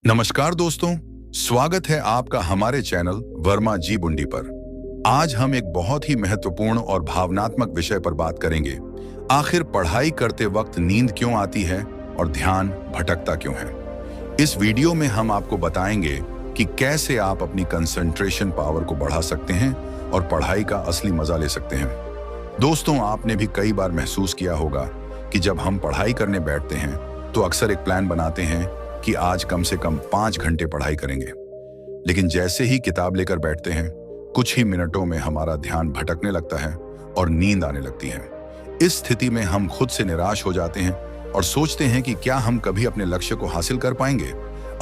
नमस्कार दोस्तों, स्वागत है आपका हमारे चैनल वर्मा जी बुंडी पर। आज हम एक बहुत ही महत्वपूर्ण और भावनात्मक विषय पर बात करेंगे। आखिर पढ़ाई करते वक्त नींद क्यों आती है और ध्यान भटकता क्यों है। इस वीडियो में हम आपको बताएंगे कि कैसे आप अपनी कंसंट्रेशन पावर को बढ़ा सकते हैं और पढ़ाई का असली मजा ले सकते हैं। दोस्तों, आपने भी कई बार महसूस किया होगा कि जब हम पढ़ाई करने बैठते हैं तो अक्सर एक प्लान बनाते हैं कि आज कम से कम 5 घंटे पढ़ाई करेंगे, लेकिन जैसे ही किताब लेकर बैठते हैं कुछ ही मिनटों में हमारा ध्यान भटकने लगता है और नींद आने लगती है। इस स्थिति में हम खुद से निराश हो जाते हैं और सोचते हैं कि क्या हम कभी अपने लक्ष्य को हासिल कर पाएंगे।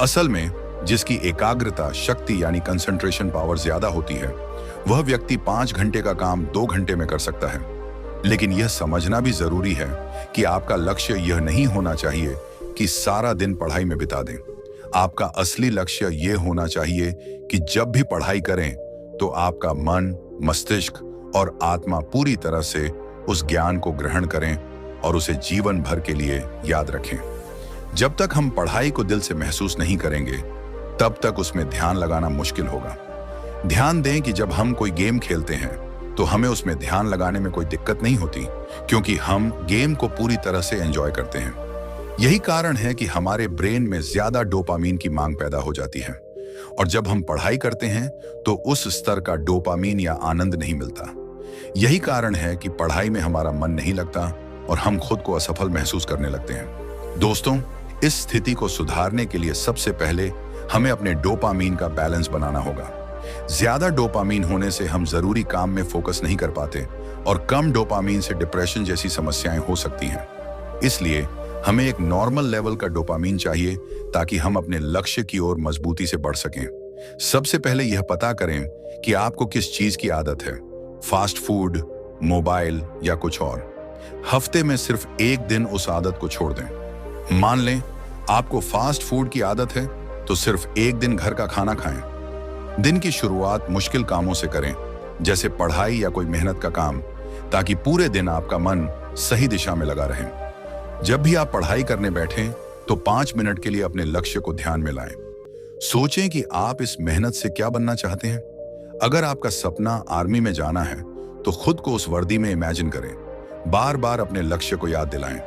असल में जिसकी एकाग्रता शक्ति यानी कंसंट्रेशन पावर ज्यादा होती है वह व्यक्ति 5 घंटे का काम 2 घंटे में कर सकता है। लेकिन यह समझना भी जरूरी है कि आपका लक्ष्य यह नहीं होना चाहिए कि सारा दिन पढ़ाई में बिता दें। आपका असली लक्ष्य यह होना चाहिए कि जब भी पढ़ाई करें तो आपका मन, मस्तिष्क और आत्मा पूरी तरह से उस ज्ञान को ग्रहण करें और उसे जीवन भर के लिए याद रखें। जब तक हम पढ़ाई को दिल से महसूस नहीं करेंगे तब तक उसमें ध्यान लगाना मुश्किल होगा। ध्यान दें कि जब हम कोई गेम खेलते हैं तो हमें उसमें ध्यान लगाने में कोई दिक्कत नहीं होती, क्योंकि हम गेम को पूरी तरह से एंजॉय करते हैं। यही कारण है कि हमारे ब्रेन में ज्यादा डोपामीन की मांग पैदा हो जाती है, और जब हम पढ़ाई करते हैं तो उस स्तर का डोपामीन या आनंद नहीं मिलता। यही कारण है कि पढ़ाई में हमारा मन नहीं लगता और हम खुद को असफल महसूस करने लगते हैं। दोस्तों, इस स्थिति को सुधारने के लिए सबसे पहले हमें अपने डोपामीन का बैलेंस बनाना होगा। ज्यादा डोपामीन होने से हम जरूरी काम में फोकस नहीं कर पाते और कम डोपामीन से डिप्रेशन जैसी समस्याएं हो सकती हैं। इसलिए हमें एक नॉर्मल लेवल का डोपामीन चाहिए ताकि हम अपने लक्ष्य की ओर मजबूती से बढ़ सकें। सबसे पहले यह पता करें कि आपको किस चीज की आदत है, फास्ट फूड, मोबाइल या कुछ और। हफ्ते में सिर्फ एक दिन उस आदत को छोड़ दें। मान लें आपको फास्ट फूड की आदत है तो सिर्फ एक दिन घर का खाना खाएं। दिन की शुरुआत मुश्किल कामों से करें, जैसे पढ़ाई या कोई मेहनत का काम, ताकि पूरे दिन आपका मन सही दिशा में लगा रहे। जब भी आप पढ़ाई करने बैठें तो 5 मिनट के लिए अपने लक्ष्य को ध्यान में लाएं। सोचें कि आप इस मेहनत से क्या बनना चाहते हैं। अगर आपका सपना आर्मी में जाना है तो खुद को उस वर्दी में इमेजिन करें। बार बार अपने लक्ष्य को याद दिलाएं।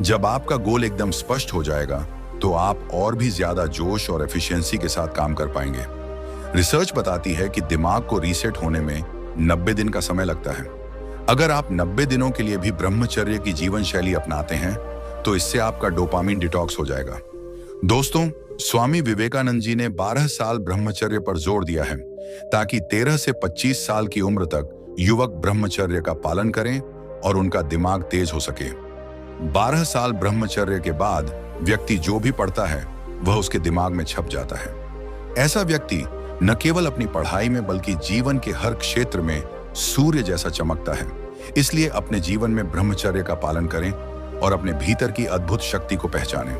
जब आपका गोल एकदम स्पष्ट हो जाएगा तो आप और भी ज्यादा जोश और एफिशिएंसी के साथ काम कर पाएंगे। रिसर्च बताती है कि दिमाग को रीसेट होने में 90 दिन का समय लगता है। अगर आप 90 दिनों के लिए भी ब्रह्मचर्य की जीवन शैली अपनाते हैं तो इससे आपका डोपामीन डिटॉक्स हो जाएगा। दोस्तों, स्वामी विवेकानंद जी ने 12 साल ब्रह्मचर्य पर जोर दिया है ताकि 13 से 25 साल की उम्र तक युवक ब्रह्मचर्य का पालन करें और उनका दिमाग तेज हो सके। 12 साल ब्रह्मचर्य के बाद व्यक्ति जो भी पढ़ता है वह उसके दिमाग में छप जाता है। ऐसा व्यक्ति न केवल अपनी पढ़ाई में बल्कि जीवन के हर क्षेत्र में सूर्य जैसा चमकता है। इसलिए अपने जीवन में ब्रह्मचर्य का पालन करें और अपने भीतर की अद्भुत शक्ति को पहचानें।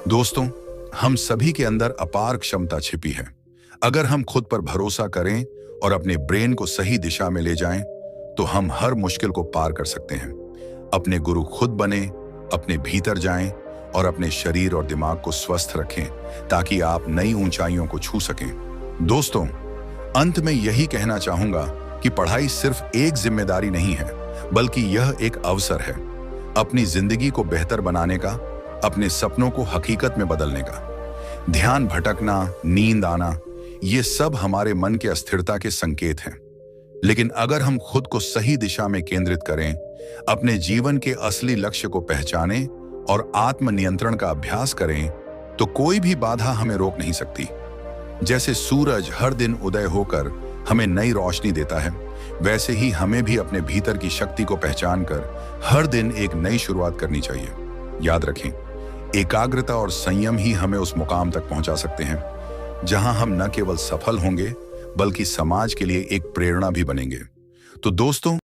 दोस्तों, हम सभी के अंदर अपार क्षमता छिपी है। अगर हम खुद पर भरोसा करें और अपने ब्रेन को सही दिशा में ले जाएं, तो हम हर मुश्किल को पार कर सकते हैं। अपने गुरु खुद बने, अपने भीतर जाएं और अपने शरीर और दिमाग को स्वस्थ रखें ताकि आप नई ऊंचाइयों को छू सकें। दोस्तों, अंत में यही कहना चाहूंगा कि पढ़ाई सिर्फ एक जिम्मेदारी नहीं है, बल्कि यह एक अवसर है अपनी जिंदगी को बेहतर बनाने का, अपने सपनों को हकीकत में बदलने का। ध्यान भटकना, नींद आना, ये सब हमारे मन के अस्थिरता के संकेत हैं। लेकिन अगर हम खुद को सही दिशा में केंद्रित करें, अपने जीवन के असली लक्ष्य को पहचानें और आत्मनियंत्रण का अभ्यास करें, तो कोई भी बाधा हमें रोक नहीं सकती। जैसे सूरज हर दिन उदय होकर हमें नई रोशनी देता है, वैसे ही हमें भी अपने भीतर की शक्ति को पहचानकर हर दिन एक नई शुरुआत करनी चाहिए। याद रखें, एकाग्रता और संयम ही हमें उस मुकाम तक पहुंचा सकते हैं जहां हम न केवल सफल होंगे बल्कि समाज के लिए एक प्रेरणा भी बनेंगे। तो दोस्तों,